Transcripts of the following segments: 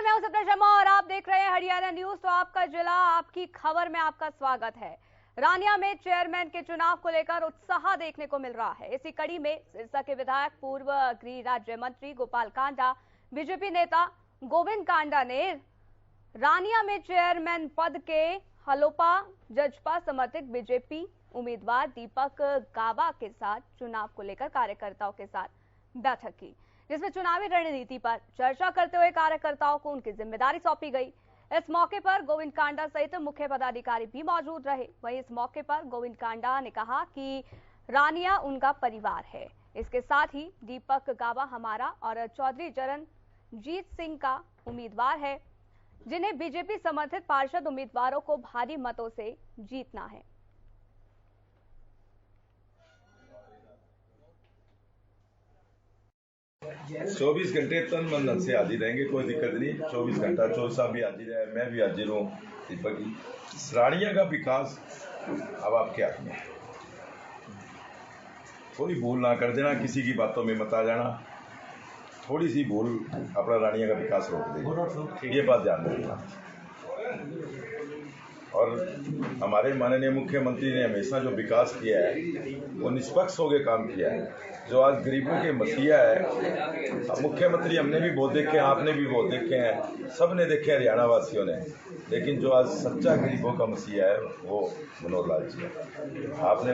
मैं हूं सपना शर्मा और आप देख रहे हैं हरियाणा न्यूज। तो आपका जिला आपकी खबर में आपका स्वागत है। रानिया में चेयरमैन के चुनाव को लेकर उत्साह देखने को मिल रहा है। इसी कड़ी में सिरसा के विधायक पूर्व गृह राज्य मंत्री गोपाल कांडा, बीजेपी नेता गोविंद कांडा ने रानिया में चेयरमैन पद के हलोपा जजपा समर्थित बीजेपी उम्मीदवार दीपक गाबा के साथ चुनाव को लेकर कार्यकर्ताओं के साथ बैठक की, जिसमें चुनावी रणनीति पर चर्चा करते हुए कार्यकर्ताओं को उनकी जिम्मेदारी सौंपी गई। इस मौके पर गोविंद कांडा सहित मुख्य पदाधिकारी भी मौजूद रहे। वहीं इस मौके पर गोविंद कांडा ने कहा कि रानिया उनका परिवार है। इसके साथ ही दीपक गाबा हमारा और चौधरी चरणजीत सिंह का उम्मीदवार है, जिन्हें बीजेपी समर्थित पार्षद उम्मीदवारों को भारी मतों से जीतना है। 24 घंटे तन मन धन से हाजिर रहेंगे, कोई दिक्कत नहीं। 24 घंटा चौधरी साहब भी हाजिर है, मैं भी हाजिर हूँ। दीपक जी, रानिया का विकास अब आपके हाथ में, थोड़ी भूल ना कर देना, किसी की बातों में मत आ जाना। थोड़ी सी भूल अपना रानिया का विकास रोक देगी, ये बात ध्यान रखना। और हमारे माननीय मुख्यमंत्री ने हमेशा जो विकास किया है वो निष्पक्ष होकर काम किया है। जो आज गरीबों के मसीहा है, मुख्यमंत्री हमने भी बहुत देखे हैं, आपने भी बहुत देखे हैं, सब ने देखे हरियाणा वासियों ने, लेकिन जो आज सच्चा गरीबों का मसीहा है वो मनोहर लाल जी है। आपने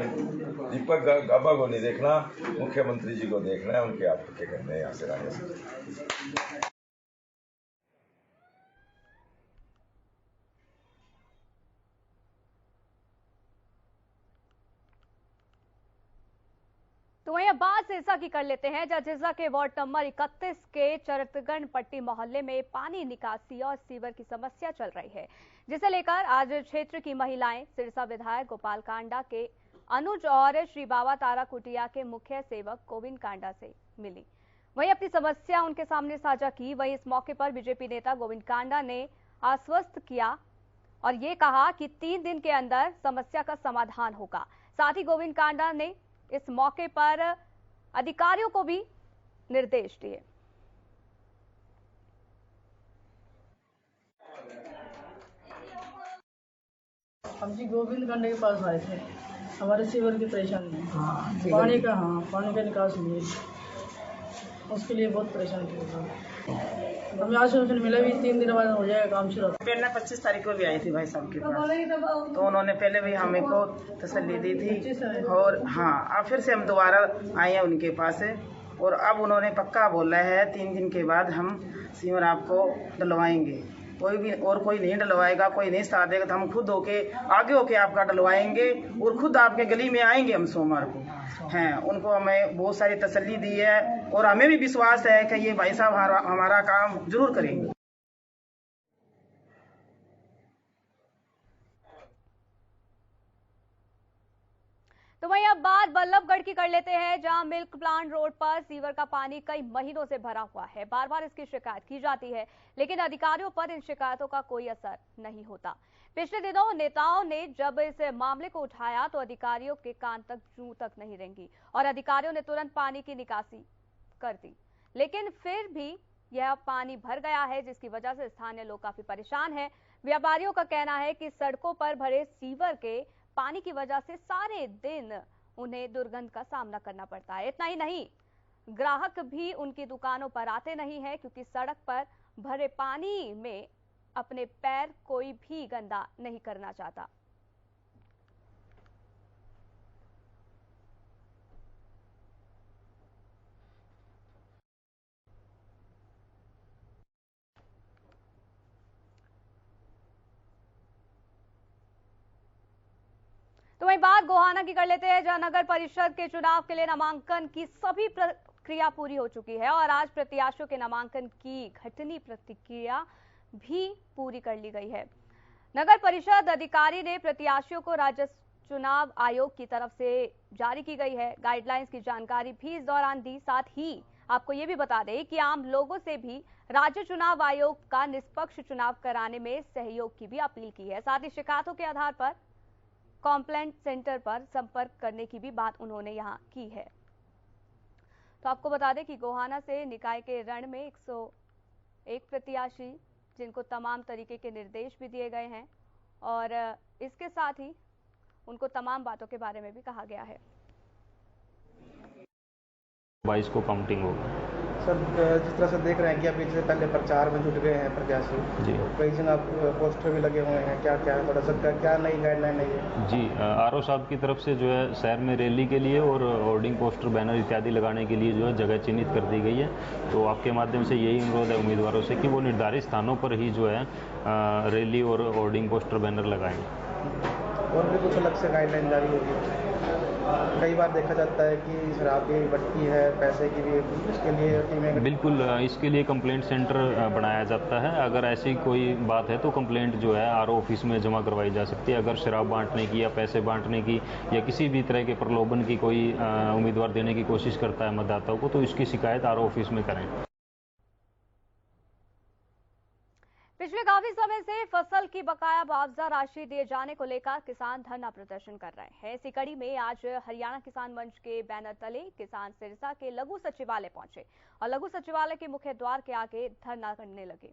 दीपक गाबा को नहीं देखना, मुख्यमंत्री जी को देखना है, उनके हाथ पक्के करने हैं यहाँ से रानिया से। तो वहीं अब बात सिरसा की कर लेते हैं, जहां सिरसा के वार्ड नंबर 31 के चरतगढ़ पट्टी मोहल्ले में पानी निकासी और सीवर की समस्या चल रही है, जिसे लेकर आज क्षेत्र की महिलाएं सिरसा विधायक गोपाल कांडा के अनुज और श्री बाबा तारा कुटिया के मुख्य सेवक गोविंद कांडा से मिली। वहीं अपनी समस्या उनके सामने साझा की। वहीं इस मौके पर बीजेपी नेता गोविंद कांडा ने आश्वस्त किया और ये कहा कि 3 दिन के अंदर समस्या का समाधान होगा। साथ ही गोविंद कांडा ने इस मौके पर अधिकारियों को भी निर्देश दिए। हम जी गोविंद कांडे के पास आए थे, हमारे सीवर की परेशानी है। पानी का निकास नहीं है, उसके लिए बहुत परेशान थे। हमें आश्वासन मिला भी 3 दिन बाद हो जाएगा काम शुरू। पहले 25 तारीख को भी आई थी भाई साहब के पास, तो उन्होंने पहले भी हमें को तसल्ली दी थी। और हाँ, अब फिर से हम दोबारा आए हैं उनके पास, और अब उन्होंने पक्का बोला है 3 दिन के बाद हम सीवर आपको डलवाएंगे। कोई भी और कोई नहीं डलवाएगा, कोई नहीं साथ देगा, तो हम खुद होके आगे होके आपका डलवाएंगे और खुद आपके गली में आएंगे हम सोमवार को। हैं, उनको हमें बहुत सारी तसल्ली दी है और हमें भी विश्वास है कि ये भाई साहब हमारा काम जरूर करेंगे। तो वहीं अब बात बल्लभगढ़ की कर लेते हैं, जहां मिल्क प्लांट रोड पर सीवर का पानी कई महीनों से भरा हुआ है। बार बार इसकी शिकायत की जाती है, लेकिन अधिकारियों पर इन शिकायतों का कोई असर नहीं होता। पिछले दिनों नेताओं ने जब इस मामले को उठाया तो अधिकारियों के कान तक जूं तक नहीं रेंगी और अधिकारियों ने तुरंत पानी की निकासी कर दी, लेकिन फिर भी यह पानी भर गया है, जिसकी वजह से स्थानीय लोग काफी परेशान हैं। व्यापारियों का कहना है कि सड़कों पर भरे सीवर के पानी की वजह से सारे दिन उन्हें दुर्गंध का सामना करना पड़ता है। इतना ही नहीं, ग्राहक भी उनकी दुकानों पर आते नहीं है, क्योंकि सड़क पर भरे पानी में अपने पैर कोई भी गंदा नहीं करना चाहता। तो वहीं बात गोहाना की कर लेते हैं, जहां नगर परिषद के चुनाव के लिए नामांकन की सभी प्रक्रिया पूरी हो चुकी है और आज प्रत्याशियों के नामांकन की घटनी प्रक्रिया भी पूरी कर ली गई है। नगर परिषद अधिकारी ने प्रत्याशियों को राज्य चुनाव आयोग की तरफ से जारी की गई है गाइडलाइंस की जानकारी भी इस दौरान दी। साथ ही आपको ये भी बता दें कि आम लोगों से भी राज्य चुनाव आयोग का निष्पक्ष चुनाव कराने में सहयोग की भी अपील की है। साथ ही शिकायतों के आधार पर कंप्लेंट सेंटर पर संपर्क करने की भी बात उन्होंने यहां की है। तो आपको बता दें कि गोहाना से निकाय के रण में 101 प्रत्याशी जिनको तमाम तरीके के निर्देश भी दिए गए हैं और इसके साथ ही उनको तमाम बातों के बारे में भी कहा गया है। 22 को काउंटिंग होगा। सर, जिस तरह से देख रहे हैं कि अभी से पहले प्रचार में जुट गए हैं प्रत्याशी जी, कई जगह पोस्टर भी लगे हुए हैं, क्या क्या है थोड़ा सा क्या नई गाइडलाइन है ये? जी, आरओ साहब की तरफ से जो है शहर में रैली के लिए और होर्डिंग पोस्टर बैनर इत्यादि लगाने के लिए जो है जगह चिन्हित कर दी गई है। तो आपके माध्यम से यही अनुरोध है उम्मीदवारों से कि वो निर्धारित स्थानों पर ही जो है रैली और होर्डिंग पोस्टर बैनर लगाएं। और भी कुछ अलग से गाइडलाइन जारी होगी? कई बार देखा जाता है कि शराब की भट्टी है, पैसे की भी, इसके लिए टीमें। बिल्कुल, इसके लिए कंप्लेंट सेंटर बनाया जाता है। अगर ऐसी कोई बात है तो कंप्लेंट जो है आरओ ऑफिस में जमा करवाई जा सकती है। अगर शराब बांटने की या पैसे बांटने की या किसी भी तरह के प्रलोभन की कोई उम्मीदवार देने की कोशिश करता है मतदाताओं को, तो इसकी शिकायत आरओ ऑफिस में करें। पिछले काफी समय से फसल की बकाया मुआवजा राशि दिए जाने को लेकर किसान धरना प्रदर्शन कर रहे हैं। इसी कड़ी में आज हरियाणा किसान मंच के बैनर तले किसान सिरसा के लघु सचिवालय पहुंचे और लघु सचिवालय के मुख्य द्वार के आगे धरना करने लगे।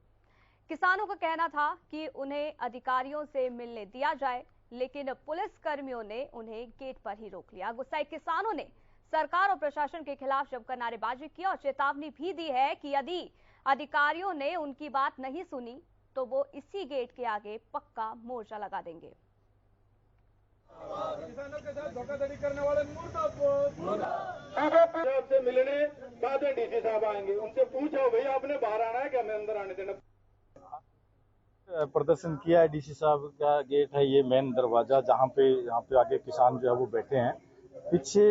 किसानों का कहना था कि उन्हें अधिकारियों से मिलने दिया जाए, लेकिन पुलिस कर्मियों ने उन्हें गेट पर ही रोक लिया। गुस्साए किसानों ने सरकार और प्रशासन के खिलाफ जमकर नारेबाजी की और चेतावनी भी दी है कि यदि अधिकारियों ने उनकी बात नहीं सुनी तो वो इसी गेट के आगे पक्का मोर्चा लगा देंगे। किसानों के साथ धोखाधड़ी करने वाले मुर्दाबाद से मिलने बाद में डीसी साहब आएंगे, उनसे पूछो भैया आपने बाहर आना है क्या, मैं अंदर आने देना। प्रदर्शन किया है। डीसी साहब का गेट है ये मेन दरवाजा, जहाँ पे आगे किसान जो है वो बैठे हैं। पीछे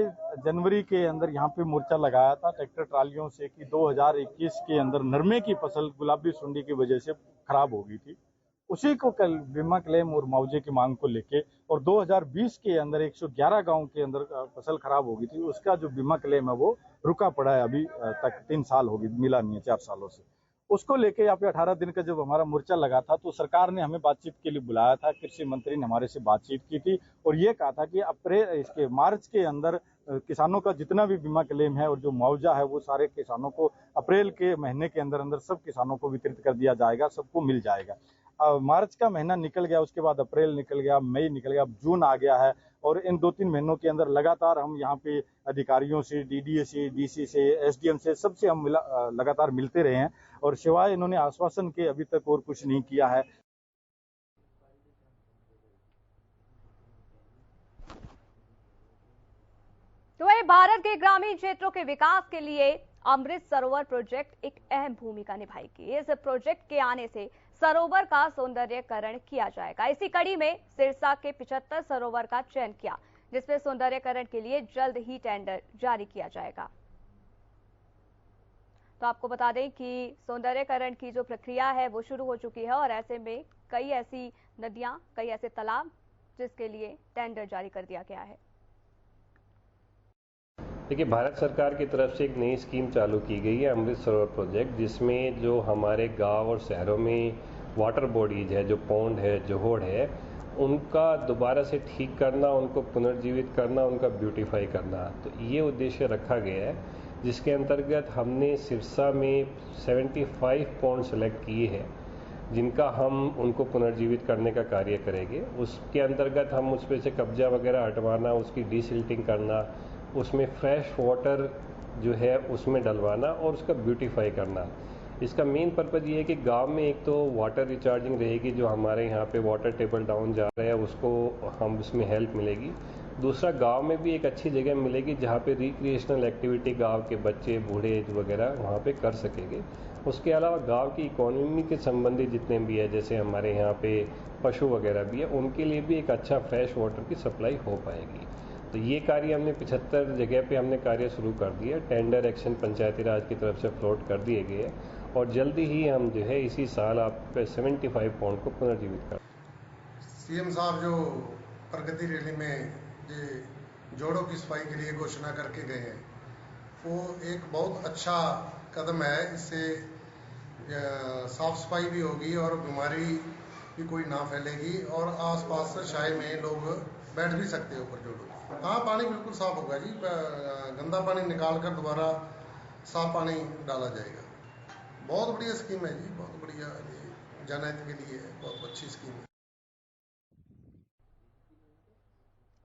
जनवरी के अंदर यहाँ पे मोर्चा लगाया था ट्रैक्टर ट्रालियों से कि 2021 के अंदर नरमे की फसल गुलाबी सुंडी की वजह से खराब हो गई थी। उसी को कल बीमा क्लेम और मुआवजे की मांग को लेके और 2020 के अंदर 111 गांव के अंदर फसल खराब हो गई थी, उसका जो बीमा क्लेम है वो रुका पड़ा है अभी तक। 3 साल हो गई, मिला नहीं है 4 सालों से। उसको लेके यहाँ पे 18 दिन का जब हमारा मोर्चा लगा था तो सरकार ने हमें बातचीत के लिए बुलाया था। कृषि मंत्री ने हमारे से बातचीत की थी और ये कहा था कि मार्च के अंदर किसानों का जितना भी बीमा क्लेम है और जो मुआवजा है वो सारे किसानों को अप्रैल के महीने के अंदर सब किसानों को वितरित कर दिया जाएगा, सबको मिल जाएगा। मार्च का महीना निकल गया, उसके बाद अप्रैल निकल गया, मई निकल गया, अब जून आ गया है और इन 2-3 महीनों के अंदर लगातार हम यहाँ पे अधिकारियों से, डीडीए से, डीसी से, एसडीएम से, सबसे हम लगातार मिलते रहे हैं और सिवाय इन्होंने आश्वासन के अभी तक और कुछ नहीं किया है। तो वही भारत के ग्रामीण क्षेत्रों के विकास के लिए अमृत सरोवर प्रोजेक्ट एक अहम भूमिका निभाएगी। इस प्रोजेक्ट के आने से सरोवर का सौंदर्यीकरण किया जाएगा। इसी कड़ी में सिरसा के 75 सरोवर का चयन किया, जिसमें सौंदर्यीकरण के लिए जल्द ही टेंडर जारी किया जाएगा। तो आपको बता दें कि सौंदर्यीकरण की जो प्रक्रिया है वो शुरू हो चुकी है और ऐसे में कई ऐसी नदियां, कई ऐसे तालाब जिसके लिए टेंडर जारी कर दिया गया है। देखिए, भारत सरकार की तरफ से एक नई स्कीम चालू की गई है अमृत सरोवर प्रोजेक्ट, जिसमें जो हमारे गांव और शहरों में वाटर बॉडीज है, जो पौंड है, जोहड़ है, उनका दोबारा से ठीक करना, उनको पुनर्जीवित करना, उनका ब्यूटीफाई करना। तो ये उद्देश्य रखा गया है, जिसके अंतर्गत हमने सिरसा में 75 पौंड सेलेक्ट किए हैं, जिनका हम उनको पुनर्जीवित करने का कार्य करेंगे। उसके अंतर्गत हम उस पर से कब्जा वगैरह हटवाना, उसकी डीसिल्टिंग करना, उसमें फ्रेश वाटर जो है उसमें डलवाना और उसका ब्यूटीफाई करना। इसका मेन पर्पज़ ये है कि गांव में एक तो वाटर रिचार्जिंग रहेगी, जो हमारे यहाँ पे वाटर टेबल डाउन जा रहा है उसको हम उसमें हेल्प मिलेगी। दूसरा, गांव में भी एक अच्छी जगह मिलेगी जहाँ पे रिक्रिएशनल एक्टिविटी गांव के बच्चे, बूढ़े वगैरह वहाँ पे कर सकेंगे। उसके अलावा गांव की इकोनॉमी के संबंधित जितने भी है, जैसे हमारे यहाँ पे पशु वगैरह भी है, उनके लिए भी एक अच्छा फ्रेश वाटर की सप्लाई हो पाएगी। तो ये कार्य हमने 75 जगह पे हमने कार्य शुरू कर दिया। टेंडर एक्शन पंचायती राज की तरफ से फ्लोट कर दिए गए और जल्दी ही हम जो है इसी साल आप 75 पौंड को पुनर्जीवित कर। सीएम साहब जो प्रगति रैली में जोड़ों की सफाई के लिए घोषणा करके गए हैं, वो एक बहुत अच्छा कदम है। इससे साफ सफाई भी होगी और बीमारी भी कोई ना फैलेगी और आसपास शाय में लोग बैठ भी सकते हैं ऊपर जोड़ों। हाँ, पानी बिल्कुल साफ होगा जी। गंदा पानी निकाल कर दोबारा साफ पानी डाला जाएगा। बहुत बढ़िया स्कीम है जी, बहुत बढ़िया। जनहित के लिए बहुत अच्छी स्कीम है।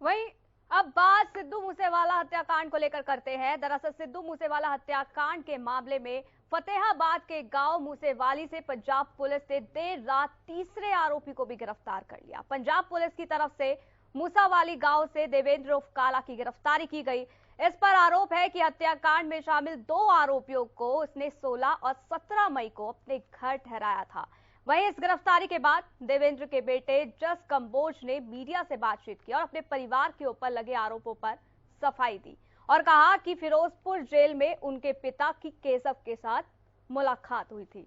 वहीं अब बात सिद्धू मूसेवाला हत्याकांड को लेकर करते हैं। दरअसल सिद्धू मूसेवाला हत्याकांड के मामले में फतेहाबाद के गांव मूसेवाली से पंजाब पुलिस ने देर रात तीसरे आरोपी को भी गिरफ्तार कर लिया। पंजाब पुलिस की तरफ से मूसावाली गांव से देवेंद्र उर्फ काला की गिरफ्तारी की गई। इस पर आरोप है कि हत्याकांड में शामिल 2 आरोपियों को उसने 16 और 17 मई को अपने घर ठहराया था। वहीं इस गिरफ्तारी के बाद देवेंद्र के बेटे जस कंबोज ने मीडिया से बातचीत की और अपने परिवार के ऊपर लगे आरोपों पर सफाई दी और कहा कि फिरोजपुर जेल में उनके पिता की केशव के साथ मुलाकात हुई थी।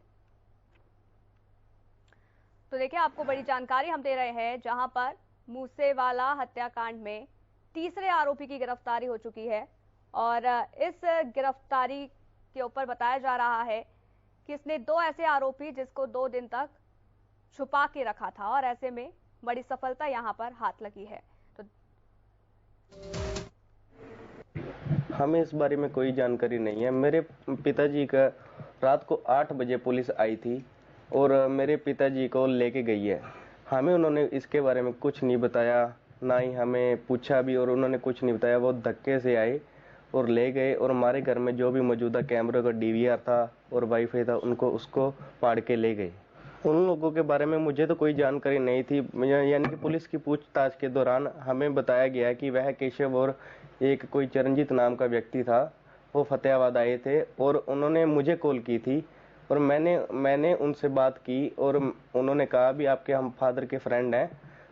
तो देखिए, आपको बड़ी जानकारी हम दे रहे हैं, जहां पर मूसेवाला हत्याकांड में तीसरे आरोपी की गिरफ्तारी हो चुकी है और इस गिरफ्तारी के ऊपर बताया जा रहा है कि इसने 2 ऐसे आरोपी जिसको 2 दिन तक छुपा के रखा था और ऐसे में बड़ी सफलता यहां पर हाथ लगी है। तो हमें इस बारे में कोई जानकारी नहीं है। मेरे पिताजी का रात को 8 बजे पुलिस आई थी और मेरे पिताजी को लेके गई है। हमें उन्होंने इसके बारे में कुछ नहीं बताया, ना ही हमें पूछा भी, और उन्होंने कुछ नहीं बताया। वो धक्के से आए और ले गए और हमारे घर में जो भी मौजूदा कैमरे का DVR था और वाईफाई था उसको फाड़ के ले गए। उन लोगों के बारे में मुझे तो कोई जानकारी नहीं थी। यानी कि पुलिस की पूछताछ के दौरान हमें बताया गया कि वह केशव और एक कोई चरणजीत नाम का व्यक्ति था, वो फतेहाबाद आए थे और उन्होंने मुझे कॉल की थी और मैंने उनसे बात की और उन्होंने कहा भी आपके हम फादर के फ्रेंड हैं,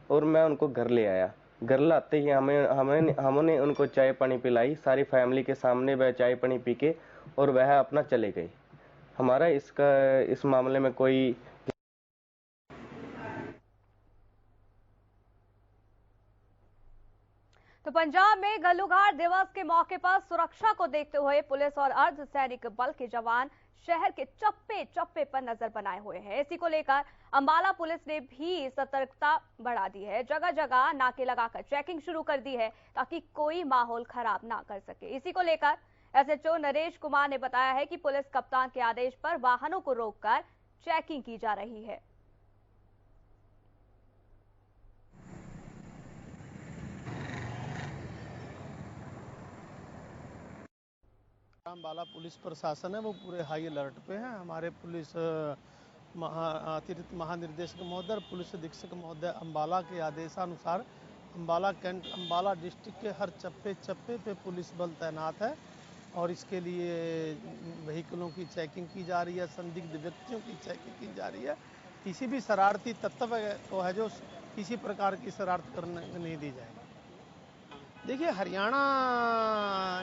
और मैं उनको घर ले आया। घर लाते ही हमने उनको चाय पानी पिलाई, सारी फैमिली के सामने वह चाय पानी पी के और वह अपना चले गए। हमारा इस मामले में कोई तो पंजाब में घल्लूघाट दिवस के मौके पर सुरक्षा को देखते हुए पुलिस और अर्धसैनिक बल के जवान शहर के चप्पे चप्पे पर नजर बनाए हुए हैं। इसी को लेकर अंबाला पुलिस ने भी सतर्कता बढ़ा दी है। जगह जगह नाके लगाकर चेकिंग शुरू कर दी है ताकि कोई माहौल खराब ना कर सके। इसी को लेकर SHO नरेश कुमार ने बताया है कि पुलिस कप्तान के आदेश पर वाहनों को रोककर चेकिंग की जा रही है। अंबाला पुलिस प्रशासन है वो पूरे हाई अलर्ट पे है। हमारे पुलिस अतिरिक्त महानिर्देशक महोदय, पुलिस अधीक्षक महोदय अंबाला के आदेशानुसार अंबाला कैंट, अंबाला डिस्ट्रिक्ट के हर चप्पे चप्पे पे पुलिस बल तैनात है और इसके लिए व्हीकलों की चेकिंग की जा रही है, संदिग्ध व्यक्तियों की चेकिंग की जा रही है। किसी भी शरारती तत्व को है जो किसी प्रकार की शरारत करने नहीं दी जाएगी। देखिए, हरियाणा,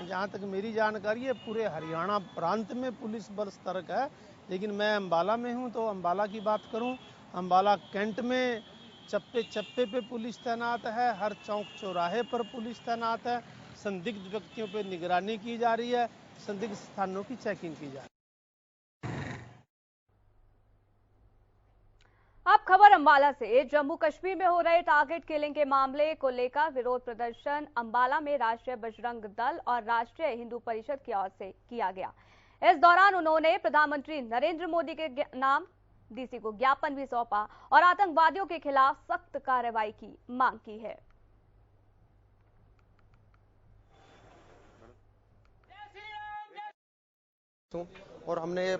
जहाँ तक मेरी जानकारी है, पूरे हरियाणा प्रांत में पुलिस बल सतर्क है, लेकिन मैं अंबाला में हूँ तो अंबाला की बात करूँ, अंबाला कैंट में चप्पे चप्पे पे पुलिस तैनात है, हर चौक चौराहे पर पुलिस तैनात है, संदिग्ध व्यक्तियों पर निगरानी की जा रही है, संदिग्ध स्थानों की चेकिंग की जा रही है। अब खबर अंबाला से। जम्मू कश्मीर में हो रहे टारगेट किलिंग के मामले को लेकर विरोध प्रदर्शन अंबाला में राष्ट्रीय बजरंग दल और राष्ट्रीय हिंदू परिषद की ओर से किया गया। इस दौरान उन्होंने प्रधानमंत्री नरेंद्र मोदी के नाम DC को ज्ञापन भी सौंपा और आतंकवादियों के खिलाफ सख्त कार्रवाई की मांग की है। और हमने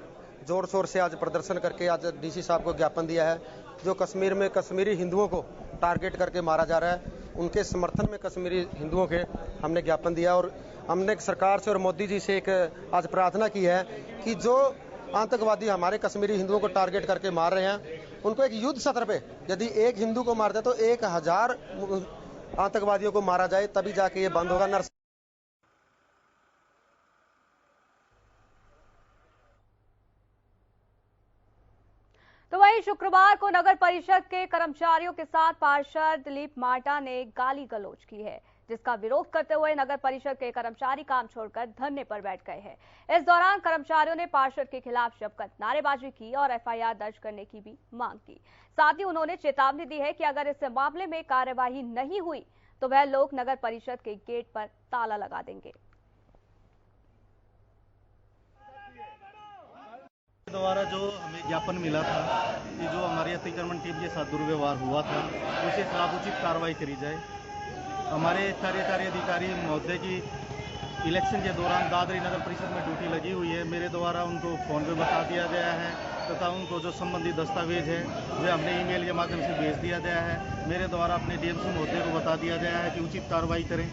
जोर शोर से आज प्रदर्शन करके आज DC साहब को ज्ञापन दिया है। जो कश्मीर में कश्मीरी हिंदुओं को टारगेट करके मारा जा रहा है, उनके समर्थन में कश्मीरी हिंदुओं के हमने ज्ञापन दिया और हमने सरकार से और मोदी जी से एक आज प्रार्थना की है कि जो आतंकवादी हमारे कश्मीरी हिंदुओं को टारगेट करके मार रहे हैं, उनको एक युद्ध सत्र पे यदि एक हिंदू को मारते तो 1000 आतंकवादियों को मारा जाए, तभी जाके ये बंद होगा। तो वहीं शुक्रवार को नगर परिषद के कर्मचारियों के साथ पार्षद दिलीप माटा ने गाली गलौज की है, जिसका विरोध करते हुए नगर परिषद के कर्मचारी काम छोड़कर धरने पर बैठ गए हैं। इस दौरान कर्मचारियों ने पार्षद के खिलाफ जमकर नारेबाजी की और FIR दर्ज करने की भी मांग की। साथ ही उन्होंने चेतावनी दी है कि अगर इस मामले में कार्यवाही नहीं हुई तो वह लोग नगर परिषद के गेट पर ताला लगा देंगे। द्वारा जो हमें ज्ञापन मिला था कि जो हमारी अतिक्रमण टीम के साथ दुर्व्यवहार हुआ था उसके खिलाफ उचित कार्रवाई करी जाए। हमारे कार्यकारी अधिकारी महोदय की इलेक्शन के दौरान दादरी नगर परिषद में ड्यूटी लगी हुई है। मेरे द्वारा उनको फ़ोन पे बता दिया गया है तथा उनको जो संबंधित दस्तावेज है वे हमने ईमेल के माध्यम से भेज दिया गया है। मेरे द्वारा अपने डीएमसी महोदय को बता दिया गया है कि उचित कार्रवाई करें।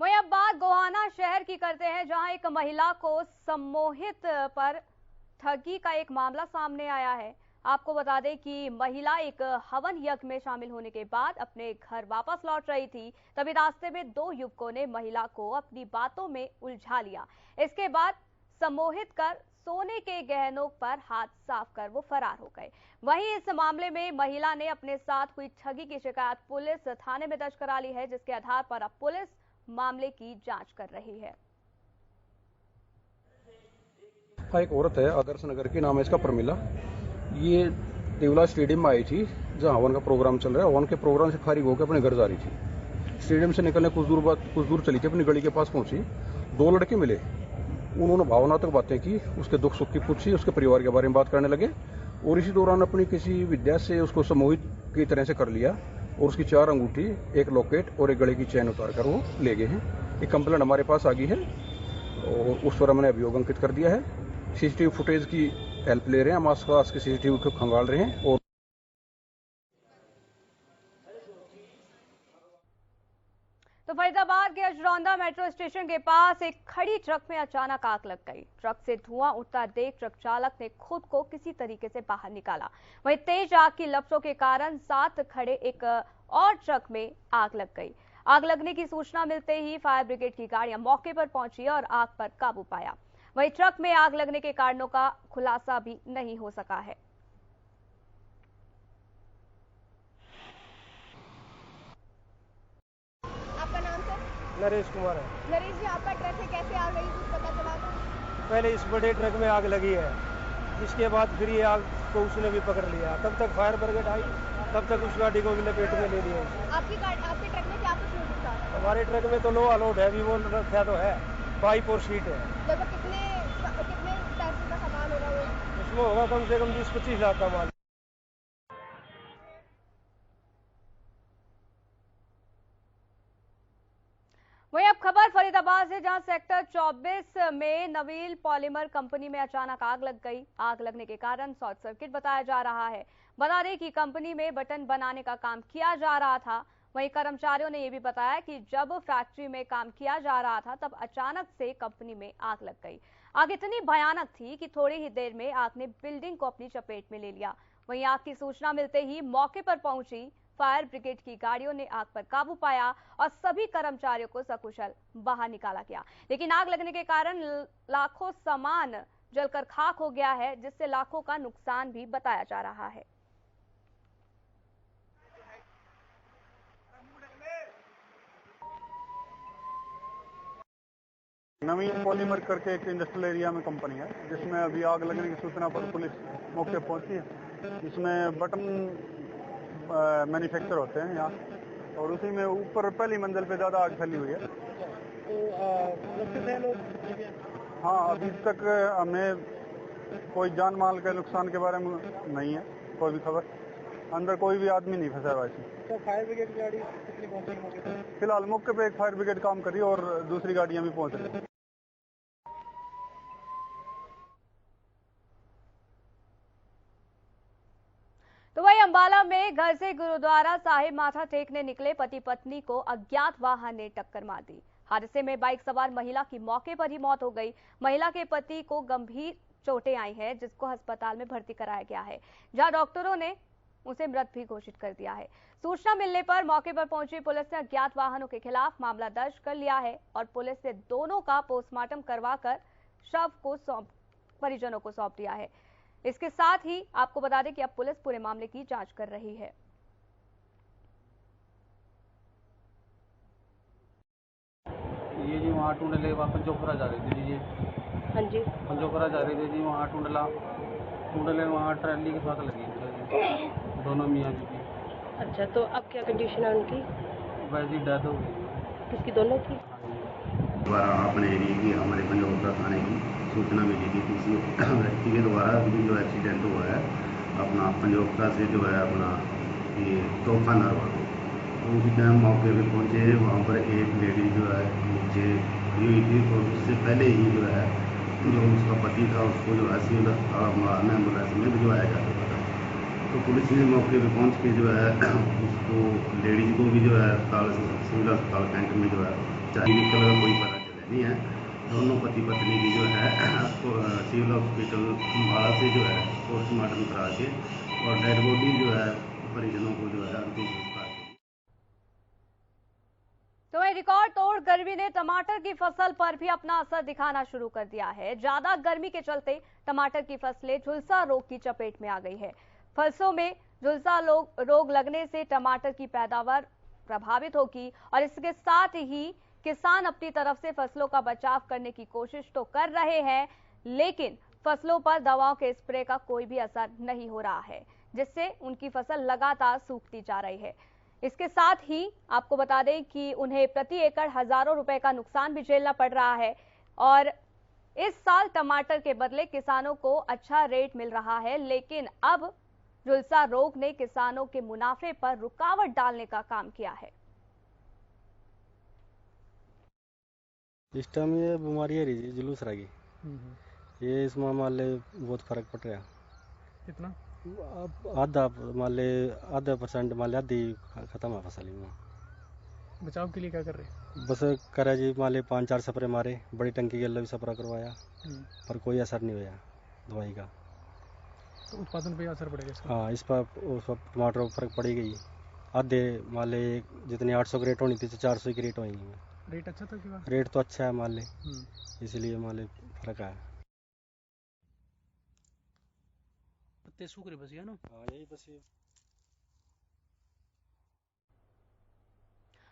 वहीं अब बात गोहाना शहर की करते हैं, जहां एक महिला को सम्मोहित पर ठगी का एक मामला सामने आया है। आपको बता दें कि महिला एक हवन यज्ञ में शामिल होने के बाद अपने घर वापस लौट रही थी। तभी रास्ते में दो युवकों ने महिला को अपनी बातों में उलझा लिया। इसके बाद सम्मोहित कर सोने के गहनों पर हाथ साफ कर वो फरार हो गए। वहीं इस मामले में महिला ने अपने साथ हुई ठगी की शिकायत पुलिस थाने में दर्ज करा ली है, जिसके आधार पर अब पुलिस मामले की जांच कर रही है। एक औरत है आदर्श नगर की, नाम है इसका प्रमिला। ये देवला स्टेडियम में आई थी जहां हवन का प्रोग्राम चल रहा है। हवन के प्रोग्राम से फारिग होकर अपने घर जा रही थी। स्टेडियम से निकलने कुछ दूर चली थी, अपनी गली के पास पहुंची। दो लड़के मिले, उन्होंने भावनात्मक बातें की, उसके दुख सुख की पूछी, उसके परिवार के बारे में बात करने लगे और इसी दौरान अपनी किसी विद्या से उसको सम्मोहित की तरह से कर लिया और उसकी 4 अंगूठी, एक लॉकेट और एक गले की चैन उतार कर वो ले गए हैं। एक कंप्लेंट हमारे पास आ गई है और उस पर हमने अभियोग अंकित कर दिया है। सीसीटीवी फुटेज की हेल्प ले रहे हैं, हम आसपास के सीसीटीवी को खंगाल रहे हैं। और तो फरीदाबाद के अजरौंदा मेट्रो स्टेशन के पास एक खड़ी ट्रक में अचानक आग लग गई। ट्रक से धुआं उठता देख ट्रक चालक ने खुद को किसी तरीके से बाहर निकाला। वहीं तेज आग की लपटों के कारण साथ खड़े एक और ट्रक में आग लग गई। आग लगने की सूचना मिलते ही फायर ब्रिगेड की गाड़ियां मौके पर पहुंची और आग पर काबू पाया। वहीं ट्रक में आग लगने के कारणों का खुलासा भी नहीं हो सका है। आपका नाम सर? नरेश कुमार है। नरेश जी, आपका ट्रक है, कैसे आग लगी कुछ पता चला? पहले इस बड़े ट्रक में आग लगी है, इसके बाद फिर ये आग को उसने भी पकड़ लिया। तब तक फायर ब्रिगेड आई, तब तक उस गाड़ी को भी लपेट में ले लिया। आपके ट्रक में क्या कुछ यूज था? हमारे ट्रक में तो लोहा लोड है, वो रखा तो है, पाइप और शीट है। लगभग कितने पैसे का सामान होगा वो? उसमें होगा कम से कम 20-25 लाख का माल। वहीं अब खबर फरीदाबाद से, जहां सेक्टर 24 में नवील पॉलीमर कंपनी में अचानक आग लग गई। आग लगने के कारण शॉर्ट सर्किट बताया जा रहा है। बता दें कि कंपनी में बटन बनाने का काम किया जा रहा था। वहीं कर्मचारियों ने यह भी बताया कि जब फैक्ट्री में काम किया जा रहा था तब अचानक से कंपनी में आग लग गई। आग इतनी भयानक थी कि थोड़ी ही देर में आग ने बिल्डिंग को अपनी चपेट में ले लिया। वहीं आग की सूचना मिलते ही मौके पर पहुंची फायर ब्रिगेड की गाड़ियों ने आग पर काबू पाया और सभी कर्मचारियों को सकुशल बाहर निकाला गया। लेकिन आग लगने के कारण लाखों सामान जलकर खाक हो गया है, जिससे लाखों का नुकसान भी बताया जा रहा है। नवीन पॉलीमर करके एक इंडस्ट्रियल एरिया में कंपनी है, जिसमें अभी आग लगने की सूचना पर पुलिस मौके पहुंची है। इसमें बटन मैन्युफैक्चर होते हैं यहाँ, और उसी में ऊपर पहली मंजिल पे ज़्यादा आग फैली हुई है। हाँ, अभी तक हमें कोई जान माल के नुकसान के बारे में नहीं है कोई भी खबर। अंदर कोई भी आदमी नहीं फंसा हुआ इसमें। तो फायर ब्रिगेड की गाड़ी कितनी पहुंची मौके पर? फिलहाल मौके पे एक फायर ब्रिगेड काम कर रही है और दूसरी गाड़ियां भी पहुंच रही है। तो वही अंबाला में घर से गुरुद्वारा साहिब माथा टेकने निकले पति पत्नी को अज्ञात वाहन ने टक्कर मार दी। हादसे में बाइक सवार महिला की मौके पर ही मौत हो गई। महिला के पति को गंभीर चोटें आई हैं, जिसको अस्पताल में भर्ती कराया गया है, जहां डॉक्टरों ने उसे मृत भी घोषित कर दिया है। सूचना मिलने पर मौके पर पहुंची पुलिस ने अज्ञात वाहनों के खिलाफ मामला दर्ज कर लिया है और पुलिस ने दोनों का पोस्टमार्टम करवाकर शव को परिजनों को सौंप दिया है। इसके साथ ही आपको बता दें कि अब पुलिस पूरे मामले की जांच कर रही है। ये जी वहाँ टूंडले वहाँ पंजोखरा जा रही थी जी। हाँ जी, पंजोखरा जा रही थी जी। वहाँ टूंडले वहाँ ट्रैली के साथ लगी थी दोनों मियाँ बीवी। अच्छा, तो अब क्या कंडीशन है उनकी? वैसी डेथ हो गई। किसकी, दोनों की? द्वारा अपने एरिए की हमारे पंजौता थाने की सूचना मिली थी किसी व्यक्ति के द्वारा जो एक्सीडेंट हुआ है अपना पंजौता से जो है अपना ये चौथा नरवा, तो उसी टाइम मौके पे पहुंचे। वहाँ पर एक लेडी जो है नीचे हुई थी और उससे पहले ही जो है जो उसका पति था उसको जो है सिविल एम्बुलेंस में भिजवाया जा चुका था। तो पुलिस ने मौके पे पहुंच के जो है उसको लेडीज को भी जो है अस्पताल सिविल अस्पताल कैंट में जो है चाहिए निकल का कोई पता चला नहीं है। दोनों पति पत्नी की जो है सिविल हॉस्पिटल अम्बाला से जो है पोस्टमार्टम करा के और डेड बॉडी जो है परिजनों को जो है अंतिम संस्कार। तो वही रिकॉर्ड तोड़ गर्मी ने टमाटर की फसल पर भी अपना असर दिखाना शुरू कर दिया है। ज्यादा गर्मी के चलते टमाटर की फसलें झुलसा रोग की चपेट में आ गई है। फसलों में झुलसा रोग लगने से टमाटर की पैदावार प्रभावित होगी और इसके साथ ही किसान अपनी तरफ से फसलों का बचाव करने की कोशिश तो कर रहे हैं, लेकिन फसलों पर दवाओं के स्प्रे का कोई भी असर नहीं हो रहा है, जिससे उनकी फसल लगातार सूखती जा रही है। इसके साथ ही आपको बता दें कि उन्हें प्रति एकड़ हजारों रुपए का नुकसान भी झेलना पड़ रहा है और इस साल टमाटर के बदले किसानों को अच्छा रेट मिल रहा है, लेकिन अब झुलसा रोग ने किसानों के मुनाफे पर रुकावट डालने का काम किया है। इस टाइम ये बीमारी है रही जुलूस रही, ये इसमें मान ले बहुत फर्क पड़ रहा है। कितना? आधा मान ले, आधा % मान ले आधी खत्म है फसल में। बचाव के लिए क्या कर रहे हैं? बस करा जी मान ले 5-4 स्प्रे मारे, बड़ी टंकी के भी स्प्रे करवाया पर कोई असर नहीं हुआ दवाई का। तो उत्पादन पे असर पड़ेगा इसका? हाँ, इस पर टमाटर पर फर्क पड़ी गई। आधे मान ले जितनी 800 की रेट होनी थी तो 400 की रेट होगी। रेट अच्छा था क्या? रेट तो अच्छा है मान ले, इसलिए मान ले फर्क है। पत्ते सूख रहे बस, ना? हाँ, यही बस ये।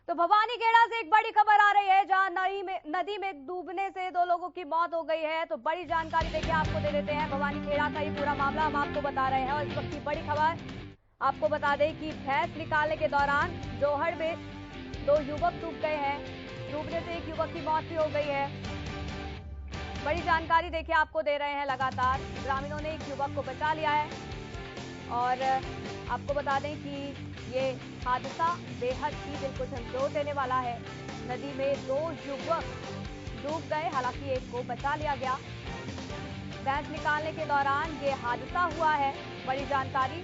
तो भवानीखेड़ा से एक बड़ी खबर आ रही है, जहां नदी में डूबने से 2 लोगों की मौत हो गई है। तो बड़ी जानकारी देखिए आपको दे देते हैं। भवानीखेड़ा का ही पूरा मामला हम आपको बता रहे हैं और इस वक्त की बड़ी खबर आपको बता दें कि भैंस निकालने के दौरान जोहड़ में 2 युवक डूब गए हैं। डूबने से एक युवक की मौत भी हो गई है। बड़ी जानकारी देखिए आपको दे रहे हैं लगातार। ग्रामीणों ने एक युवक को बचा लिया है और आपको बता दें कि ये हादसा बेहद ही दिल को झंझोर देने वाला है। नदी में 2 युवक डूब गए, हालांकि एक को बचा लिया गया। भैंस निकालने के दौरान ये हादसा हुआ है। बड़ी जानकारी,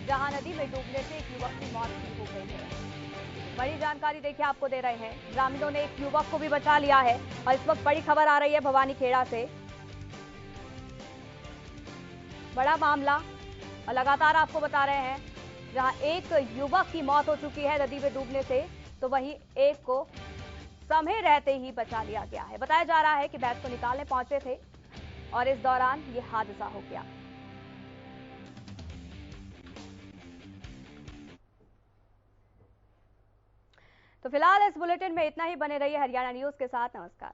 जहां नदी में डूबने से एक युवक की मौत भी हो गई है। बड़ी जानकारी देखिए आपको दे रहे हैं। ग्रामीणों ने एक युवक को भी बचा लिया है और इस वक्त बड़ी खबर आ रही है भवानीखेड़ा से। बड़ा मामला और लगातार आपको बता रहे हैं, जहां एक युवक की मौत हो चुकी है नदी में डूबने से, तो वहीं एक को समय रहते ही बचा लिया गया है। बताया जा रहा है कि भैंस को निकालने पहुंचे थे और इस दौरान ये हादसा हो गया। तो फिलहाल इस बुलेटिन में इतना ही। बने रहिए हरियाणा न्यूज के साथ। नमस्कार।